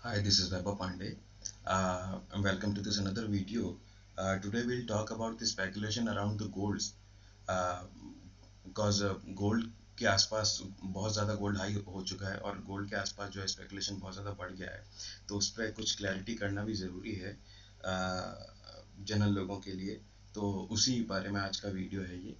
Hi, this is Vaibhav Pandey. And welcome to this another video. Today we'll talk about the speculation around the golds. Uh, because gold के आसपास बहुत ज़्यादा gold high हो चुका है और gold के आसपास जो है स्पेकुलेशन बहुत ज़्यादा बढ़ गया है, तो उस पर कुछ क्लैरिटी करना भी ज़रूरी है जनरल लोगों के लिए। तो उसी बारे में आज का वीडियो है ये।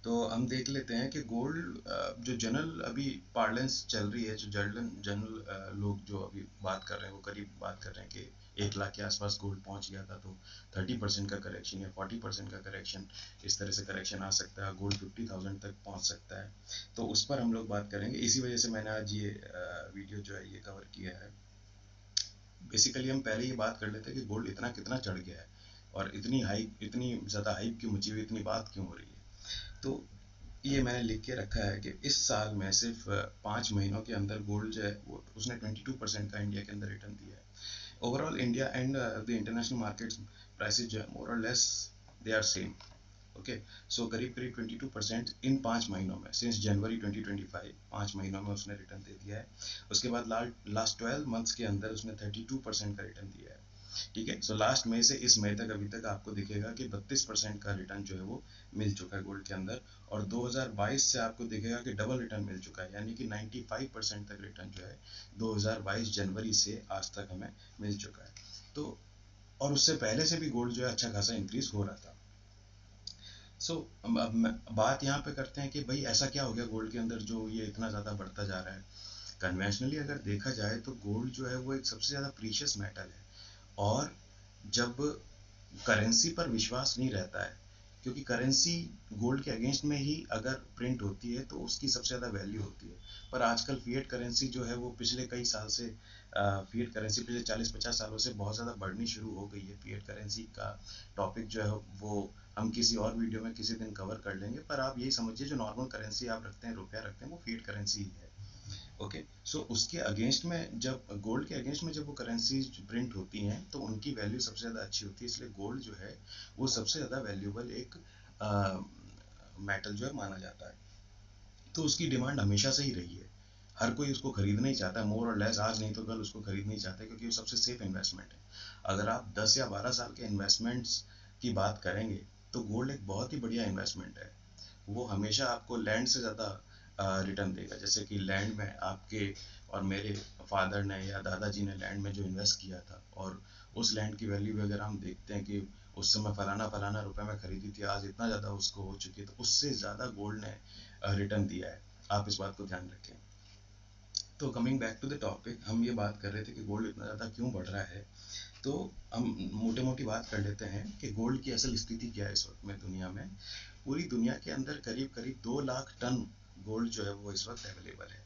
तो हम देख लेते हैं कि गोल्ड जो जनरल अभी पार्लेंस चल रही है, जो जनरल जनरल लोग जो अभी बात कर रहे हैं वो करीब बात कर रहे हैं कि 1 लाख के आसपास गोल्ड पहुंच गया था, तो 30% का करेक्शन या 40% का करेक्शन, इस तरह से करेक्शन आ सकता है, गोल्ड 50,000 तक पहुंच सकता है। तो उस पर हम लोग बात करेंगे, इसी वजह से मैंने आज ये वीडियो जो है ये कवर किया है। बेसिकली हम पहले ये बात कर लेते हैं कि गोल्ड इतना कितना चढ़ गया है और इतनी ज़्यादा हाइप क्यों मची हुई, इतनी बात क्यों हो रही है। तो ये मैंने लिख के रखा है कि इस साल में सिर्फ 5 महीनों के अंदर गोल्ड जो है वो उसने 22% का इंडिया के अंदर रिटर्न दिया है। Overall India and the international markets prices जो है मोर और less they are same. Okay, so करीब करीब 22% इन 5 महीनों में, सिंस जनवरी 2025 5 महीनों में उसने रिटर्न दे दिया है। उसके बाद लास्ट 12 मंथ्स के अंदर उसने 32% का रिटर्न दिया है। ठीक है, सो लास्ट मई से इस मई तक अभी तक आपको दिखेगा कि 32% का रिटर्न जो है वो मिल चुका है गोल्ड के अंदर। और 2022 से आपको दिखेगा कि डबल रिटर्न मिल चुका है, यानी कि 95% तक रिटर्न जो है 2022 जनवरी से आज तक हमें मिल चुका है। तो और उससे पहले से भी गोल्ड जो है अच्छा खासा इंक्रीज हो रहा था। सो अब बात यहाँ पे करते हैं कि भाई ऐसा क्या हो गया गोल्ड के अंदर जो ये इतना ज़्यादा बढ़ता जा रहा है। कन्वेंशनली अगर देखा जाए तो गोल्ड जो है वो एक सबसे ज़्यादा प्रीशियस मेटल है। और जब करेंसी पर विश्वास नहीं रहता है, क्योंकि करेंसी गोल्ड के अगेंस्ट में ही अगर प्रिंट होती है तो उसकी सबसे ज़्यादा वैल्यू होती है। पर आजकल फिएट करेंसी जो है वो पिछले कई साल से फिएट करेंसी पिछले 40-50 सालों से बहुत ज़्यादा बढ़नी शुरू हो गई है। फिएट करेंसी का टॉपिक जो है वो हम किसी और वीडियो में किसी दिन कवर कर लेंगे, पर आप यही समझिए जो नॉर्मल करेंसी आप रखते हैं, रुपया रखते हैं, वो फिएट करेंसी ही है। ओके, सो उसके अगेंस्ट में जब गोल्ड के अगेंस्ट में जब वो करेंसीज प्रिंट होती हैं तो उनकी वैल्यू सबसे ज़्यादा अच्छी होती है, इसलिए गोल्ड जो है वो सबसे ज़्यादा वैल्यूबल एक मेटल जो है माना जाता है। तो उसकी डिमांड हमेशा से ही रही है। हर कोई उसको खरीदना ही चाहता है, मोर और लेस आज नहीं तो कल उसको खरीदना ही चाहता है, क्योंकि वो सबसे सेफ इन्वेस्टमेंट है। अगर आप 10 या 12 साल के इन्वेस्टमेंट्स की बात करेंगे तो गोल्ड एक बहुत ही बढ़िया इन्वेस्टमेंट है। वो हमेशा आपको लैंड से ज़्यादा रिटर्न देगा। जैसे कि लैंड में आपके और मेरे फादर ने या दादाजी ने लैंड में जो इन्वेस्ट किया था, और उस लैंड की वैल्यू अगर हम देखते हैं कि उस समय फलाना फलाना रुपए में खरीदी थी, आज इतना ज़्यादा उसको हो चुकी है, तो उससे ज़्यादा गोल्ड ने रिटर्न दिया है। आप इस बात को ध्यान रखें। तो coming back to the topic, हम ये बात कर रहे थे कि गोल्ड इतना ज़्यादा क्यों बढ़ रहा है। तो हम मोटे मोटी बात कर लेते हैं कि गोल्ड की असल स्थिति क्या है इस वक्त में दुनिया में। पूरी दुनिया के अंदर करीब करीब 2 लाख टन गोल्ड जो है वो इस वक्त अवेलेबल है।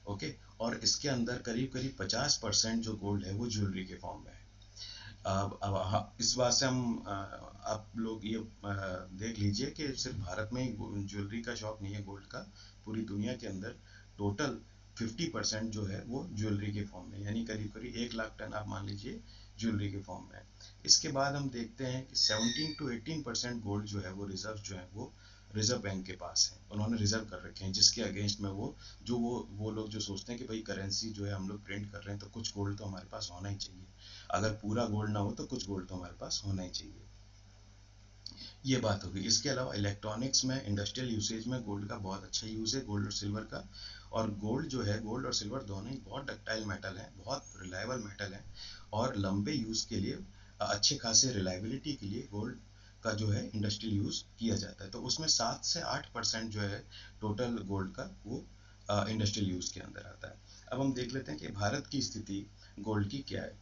ओके, और इसके अंदर करीब करीब 50% जो गोल्ड है वो ज्वेलरी के फॉर्म में है। अब इस बात से हम आप लोग ये देख लीजिए कि सिर्फ भारत में ही ज्वेलरी का शौक नहीं है गोल्ड का। पूरी दुनिया के अंदर टोटल 50% जो है वो ज्वेलरी के फॉर्म में, यानी करीब करीब 1 लाख टन आप मान लीजिए ज्वेलरी के फॉर्म में। इसके बाद हम देखते हैं कि 17 to 18% गोल्ड जो है वो रिजर्व जो है वो रिजर्व बैंक के पास है, उन्होंने रिजर्व कर रखे हैं, जिसके अगेंस्ट में वो लोग जो सोचते हैं कि भाई करेंसी जो है हम लोग प्रिंट कर रहे हैं तो कुछ गोल्ड तो हमारे पास होना ही चाहिए। अगर पूरा गोल्ड ना हो तो कुछ गोल्ड तो हमारे पास होना ही चाहिए। ये बात होगी। इसके अलावा इलेक्ट्रॉनिक्स में, इंडस्ट्रियल यूसेज में गोल्ड का बहुत अच्छा यूज़ है, गोल्ड और सिल्वर का। और गोल्ड जो है, गोल्ड और सिल्वर दोनों ही बहुत डक्टाइल मेटल हैं, बहुत रिलायबल मेटल हैं। और लंबे यूज़ के लिए, अच्छे खासे रिलायबिलिटी के लिए गोल्ड का जो है इंडस्ट्रियल यूज़ किया जाता है। तो उसमें 7 से 8% जो है टोटल गोल्ड का वो इंडस्ट्रियल यूज़ के अंदर आता है। अब हम देख लेते हैं कि भारत की स्थिति गोल्ड की क्या है।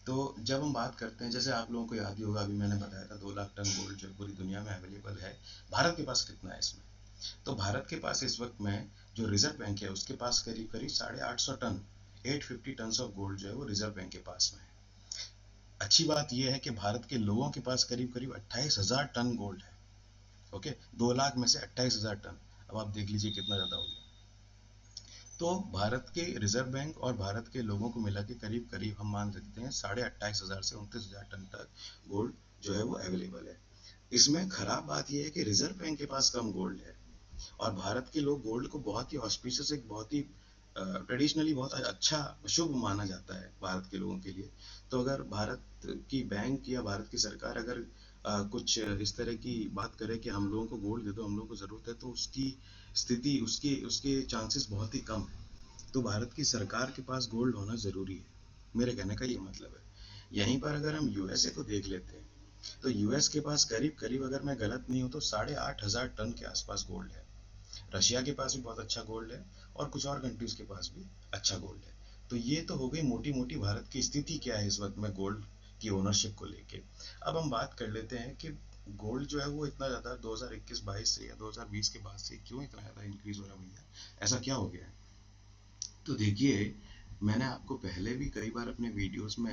तो जब हम बात करते हैं, जैसे आप लोगों को याद ही होगा, अभी मैंने बताया था 2 लाख टन गोल्ड जो पूरी दुनिया में अवेलेबल है। भारत के पास कितना है इसमें? तो भारत के पास इस वक्त में जो रिजर्व बैंक है उसके पास करीब करीब 850 टन, 850 टन ऑफ गोल्ड जो है वो रिजर्व बैंक के पास में है। अच्छी बात यह है कि भारत के लोगों के पास करीब करीब 28,000 टन गोल्ड है। ओके, 2 लाख में से 28,000 टन, अब आप देख लीजिए कितना ज्यादा हो गया। तो भारत के रिजर्व बैंक और भारत के लोगों को मिला के करीब करीब हम मान सकते हैं 28,500 से 29,000 टन तक गोल्ड जो है वो अवेलेबल है। इसमें खराब बात यह है कि रिजर्व बैंक के पास कम गोल्ड है और भारत के लोग गोल्ड को बहुत ही ऑस्पिशियस, एक बहुत ही ट्रेडिशनली बहुत अच्छा शुभ माना जाता है भारत के लोगों के लिए। तो अगर भारत की बैंक या भारत की सरकार अगर कुछ इस तरह की बात करे कि हम लोगों को गोल्ड दे दो, हम लोगों को ज़रूरत है, तो उसकी स्थिति उसके उसके चांसेस बहुत ही कम है। तो भारत की सरकार के पास गोल्ड होना ज़रूरी है, मेरे कहने का ये मतलब है। यहीं पर अगर हम यूएसए को देख लेते हैं, तो यूएस के पास करीब करीब, अगर मैं गलत नहीं हूँ तो 8,500 टन के आसपास गोल्ड है। रशिया के पास भी बहुत अच्छा गोल्ड है, और कुछ और कंट्रीज के पास भी अच्छा गोल्ड है। तो ये तो हो गई मोटी मोटी भारत की स्थिति क्या है इस वक्त में गोल्ड की ओनरशिप को लेके। अब हम बात कर लेते हैं कि गोल्ड जो है वो इतना ज़्यादा 2021-22 से या 2020 के बाद से क्यों इतना ज़्यादा इंक्रीज हो रहा है भैया, ऐसा क्या हो गया है? तो देखिए, मैंने आपको पहले भी कई बार अपने वीडियोस में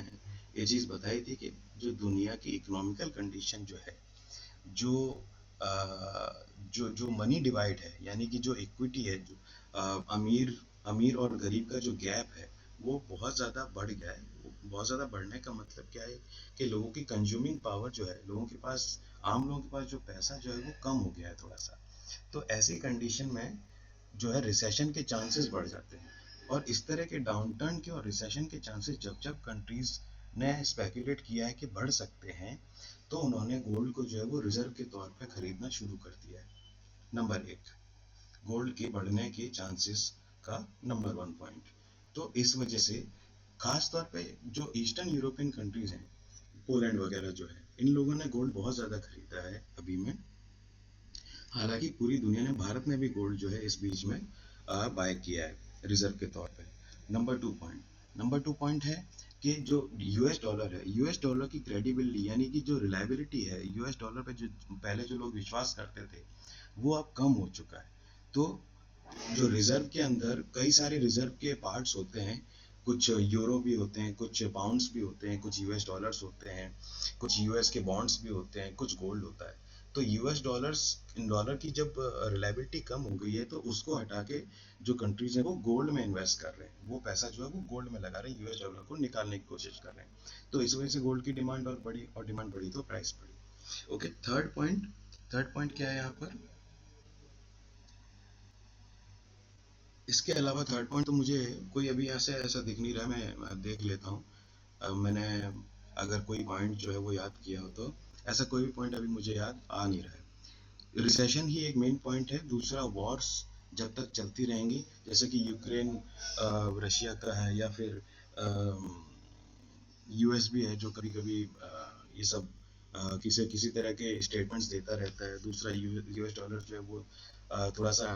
ये चीज़ बताई थी कि जो दुनिया की इकोनॉमिकल कंडीशन जो है, जो जो जो मनी डिवाइड है, यानी कि जो इक्विटी है, जो अमीर अमीर और गरीब का जो गैप है, वो बहुत ज़्यादा बढ़ गया है। बहुत ज़्यादा बढ़ने का मतलब क्या है कि लोगों की कंज्यूमिंग पावर जो है, लोगों के पास, आम लोगों के पास जो पैसा जो है वो कम हो गया है थोड़ा सा। तो ऐसी कंडीशन में जो है रिसेशन के चांसेस बढ़ जाते हैं। और इस तरह के डाउनटर्न के और रिसेशन के चांसेस जब जब कंट्रीज ने स्पेकुलेट किया है कि बढ़ सकते हैं, तो उन्होंने गोल्ड को जो है वो रिजर्व के तौर पे खरीदना शुरू कर दिया है। नंबर एक, गोल्ड के बढ़ने के चांसेस का नंबर वन पॉइंट। तो इस वजह से खास तौर पे जो ईस्टर्न यूरोपियन कंट्रीज हैं, पोलैंड वगैरह जो है, इन लोगों ने गोल्ड बहुत ज़्यादा खरीदा है अभी में। हालांकि पूरी दुनिया ने, भारत ने भी गोल्ड जो है इस बीच में बाय किया है रिजर्व के तौर पे। नंबर टू पॉइंट है कि जो यूएस डॉलर है, यूएस डॉलर की क्रेडिबिलिटी, यानी कि जो रिलायबिलिटी है यूएस डॉलर पे, जो पहले जो लोग विश्वास करते थे, वो अब कम हो चुका है। तो जो रिजर्व के अंदर कई सारे रिजर्व के पार्ट्स होते हैं, कुछ यूरो भी होते हैं, कुछ पाउंड्स भी होते हैं, कुछ यूएस डॉलर्स होते हैं, कुछ यूएस के बॉन्ड्स भी होते हैं, कुछ गोल्ड होता है। तो यूएस डॉलर की जब रिलायबिलिटी कम हो गई है, तो उसको हटा के जो कंट्रीज हैं वो गोल्ड में इन्वेस्ट कर रहे हैं, वो पैसा जो है वो गोल्ड में लगा रहे हैं, यूएस डॉलर को निकालने की कोशिश कर रहे हैं। तो इस वजह से गोल्ड की डिमांड और बढ़ी, और डिमांड बढ़ी तो प्राइस बढ़ी। ओके, थर्ड पॉइंट क्या है यहाँ पर? इसके अलावा थर्ड पॉइंट तो मुझे कोई अभी ऐसे ऐसा दिख नहीं रहा, मैं देख लेता हूँ। मैंने अगर कोई पॉइंट जो है वो याद किया हो तो, ऐसा कोई भी पॉइंट अभी मुझे याद आ नहीं रहा है। रिसेशन ही एक मेन पॉइंट है। दूसरा, वॉर्स जब तक चलती रहेंगी, जैसे कि यूक्रेन रशिया का है, या फिर यूएस भी है जो कभी कभी ये सब किसी किसी तरह के स्टेटमेंट्स देता रहता है। दूसरा, यूएस डॉलर जो है वो थोड़ा सा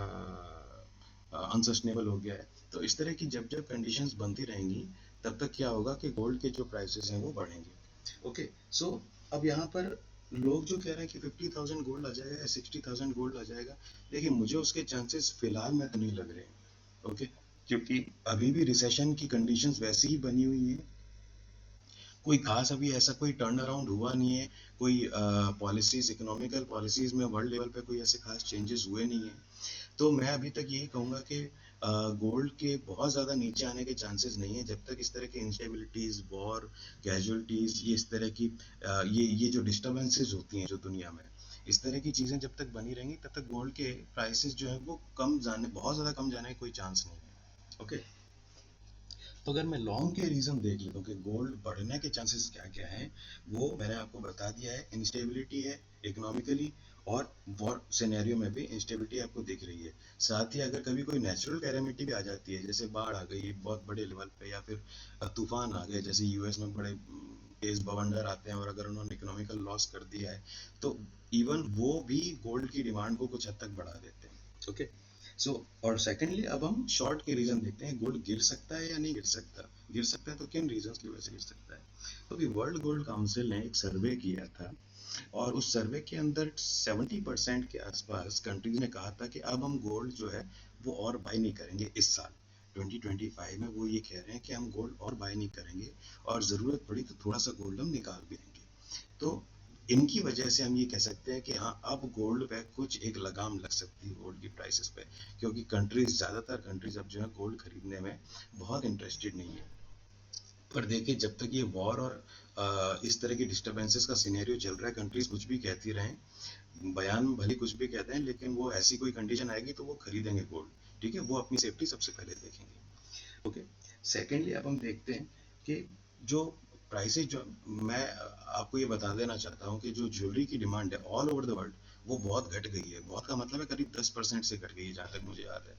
अनसस्टेनेबल हो गया है। तो इस तरह की जब जब कंडीशंस बनती रहेंगी, तब तक क्या होगा कि गोल्ड के जो प्राइसेस हैं वो बढ़ेंगे। ओके, सो अब यहाँ पर लोग जो कह रहे हैं कि 50,000 गोल्ड आ जाएगा या 60,000 गोल्ड आ जाएगा, देखिए मुझे उसके चांसेस फिलहाल में तो नहीं लग रहे हैं। ओके, क्योंकि अभी भी रिसेशन की कंडीशंस वैसी ही बनी हुई हैं। कोई खास अभी ऐसा कोई टर्न अराउंड हुआ नहीं है। कोई पॉलिसीज, इकोनॉमिकल पॉलिसीज में वर्ल्ड लेवल पे कोई ऐसे खास चेंजेस हुए नहीं है। तो मैं अभी तक यही कहूँगा कि गोल्ड के बहुत ज़्यादा नीचे आने के चांसेस नहीं है, जब तक इस तरह की इंस्टेबिलिटीज़, वॉर, कैजुअलिटीज़, ये इस तरह की ये जो डिस्टर्बेंसेस होती हैं जो दुनिया में, इस तरह की चीज़ें जब तक बनी रहेंगी, तब तक गोल्ड के प्राइसेस जो है वो कम जाने, बहुत ज़्यादा कम जाने का कोई चांस नहीं है। ओके, तो अगर मैं लॉन्ग के रीज़न देख लेता हूँ कि गोल्ड बढ़ने के चांसेस क्या क्या हैं, वो मैंने आपको बता दिया है। इंस्टेबिलिटी है इकोनॉमिकली, और वॉर सिनेरियो में भी इंस्टेबिलिटी आपको दिख रही है। साथ ही अगर कभी कोई नेचुरल कैलेमिटी भी आ जाती है, जैसे बाढ़ आ गई बहुत बड़े लेवल पे, या फिर तूफान आ गए, जैसे यूएस में बड़े तेज बवंडर आते हैं, और अगर उन्होंने इकोनॉमिकल लॉस कर दिया है, तो इवन वो भी गोल्ड की डिमांड को कुछ हद तक बढ़ा देते हैं। ओके, सो और सेकेंडली, अब हम शॉर्ट के रीजन देखते हैं, गोल्ड गिर सकता है या नहीं गिर सकता। गिर सकता है तो किन रीजंस की वजह से गिर सकता है? तो अभी वर्ल्ड गोल्ड काउंसिल ने एक सर्वे किया था, और उस सर्वे के अंदर 70% के आसपास कंट्रीज ने कहा था कि अब हम गोल्ड जो है वो और बाय नहीं करेंगे इस साल 2025 में। वो ये कह रहे हैं कि हम गोल्ड और बाय नहीं करेंगे, और ज़रूरत पड़ी तो थोड़ा सा गोल्ड हम निकाल भी लेंगे। तो इनकी वजह से हम ये कह सकते हैं कि हाँ, अब गोल्ड पे कुछ एक लगाम लग सकती है, गोल्ड की प्राइसेस पे, क्योंकि कंट्रीज, ज़्यादातर कंट्रीज अब जो है गोल्ड खरीदने में बहुत इंटरेस्टेड नहीं है। पर देखिए, जब तक ये वॉर और इस तरह की डिस्टरबेंसेस का सिनेरियो चल रहा है, कंट्रीज कुछ भी कहती रहें, बयान में भले कुछ भी कहते हैं, लेकिन वो ऐसी कोई कंडीशन आएगी तो वो खरीदेंगे गोल्ड। ठीक है, वो अपनी सेफ्टी सबसे पहले देखेंगे। ओके। सेकेंडली अब हम देखते हैं कि जो प्राइसेस जो मैं आपको ये बता देना चाहता हूँ कि जो ज्वेलरी की डिमांड है ऑल ओवर द वर्ल्ड वो बहुत घट गई है। बहुत का मतलब है करीब 10% से घट गई है जहाँ तक मुझे याद है।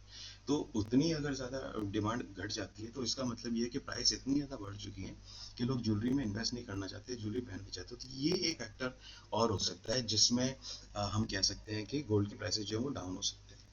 तो उतनी अगर ज़्यादा डिमांड घट जाती है तो इसका मतलब ये है कि प्राइस इतनी ज़्यादा बढ़ चुकी है कि लोग ज्वेलरी में इन्वेस्ट नहीं करना चाहते, ज्वेलरी पहनना चाहते। तो ये एक फैक्टर और हो सकता है जिसमें हम कह सकते हैं कि गोल्ड की प्राइसेस जो है वो डाउन हो सकते हैं।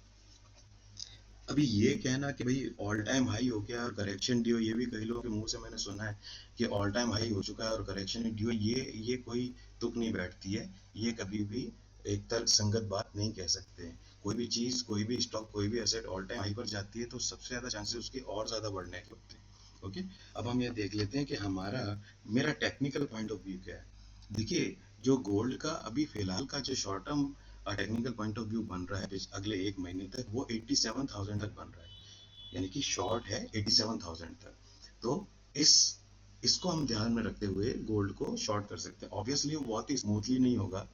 अभी ये कहना कि भाई ऑल टाइम हाई हो गया और करेक्शन ड्यू, ये भी कई लोगों के मुंह से मैंने सुना है कि ऑल टाइम हाई हो चुका है और करेक्शन ड्यू, ये कोई तुक नहीं बैठती है। ये कभी भी एक तर्क संगत बात नहीं कह सकते हैं। कोई भी चीज, कोई भी स्टॉक, कोई भी एसेट ऑल टाइम हाई पर जाती है तो सबसे ज्यादा चांसेस उसके और ज्यादा बढ़ने के होते हैं। ओके। अब हम ये देख लेते हैं कि हमारा मेरा टेक्निकल पॉइंट ऑफ व्यू क्या है। देखिए, जो गोल्ड का अभी फिलहाल का जो short term technical point of view बन रहा है अगले एक महीने तक, वो 87,000 तक बन रहा है। यानी कि शॉर्ट है 87,000 तक। तो इस इसको हम ध्यान में रखते हुए गोल्ड को शॉर्ट कर सकते हैं। ऑब्वियसली वो बहुत ही स्मूथली नहीं होगा।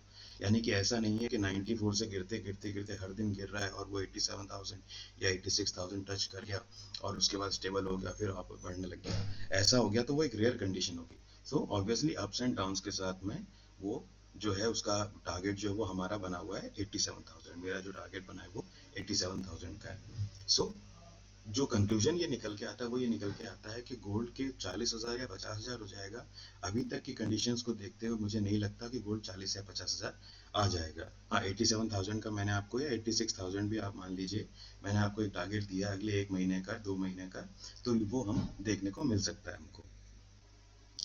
यानी कि ऐसा नहीं है कि 94 से गिरते गिरते गिरते हर दिन गिर रहा है और वो 87,000 या 86,000 टच कर गया और उसके बाद स्टेबल हो गया फिर आप बढ़ने लग गया। ऐसा हो गया तो वो एक रेयर कंडीशन होगी। So obviously ups and downs के साथ में वो जो है उसका टारगेट जो है वो हमारा बना हुआ है 87,000। मेरा जो टारगेट बना है वो 87,000 का है। सो जो कंक्लूजन ये निकल के आता है वो ये निकल के आता है कि गोल्ड के 40,000 या 50,000 हो जाएगा। अभी तक की कंडीशंस को देखते हुए मुझे नहीं लगता कि गोल्ड 40 या 50,000 आ जाएगा। हाँ, 87,000 का मैंने आपको, या 86,000 भी आप मान लीजिए, मैंने आपको एक टारगेट दिया अगले एक महीने का, 2 महीने का। तो वो हम देखने को मिल सकता है हमको।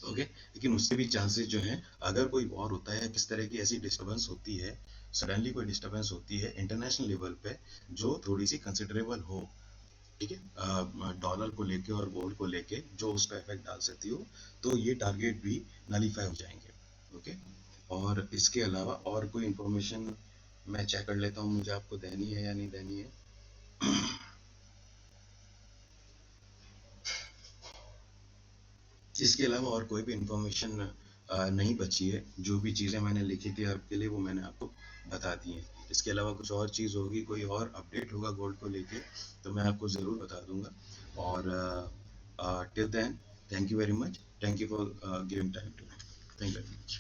ओके। लेकिन उससे भी चांसेस जो हैं, अगर कोई वॉर होता है, किस तरह की ऐसी डिस्टरबेंस होती है, सडनली कोई डिस्टरबेंस होती है इंटरनेशनल लेवल पे जो थोड़ी सी कंसिडरेबल हो, ठीक है, डॉलर को लेके और गोल्ड को लेके जो उस पर इफेक्ट डाल सकती हो, तो ये टारगेट भी नलीफाई हो जाएंगे। ओके। और इसके अलावा और कोई इंफॉर्मेशन मैं चेक कर लेता हूँ मुझे आपको देनी है या नहीं देनी है। इसके अलावा और कोई भी इंफॉर्मेशन नहीं बची है। जो भी चीज़ें मैंने लिखी थी आपके लिए वो मैंने आपको बता दी हैं। इसके अलावा कुछ और चीज़ होगी, कोई और अपडेट होगा गोल्ड को लेके, तो मैं आपको ज़रूर बता दूंगा। और till then, thank you very much, thank you for giving time to me, thank you very much.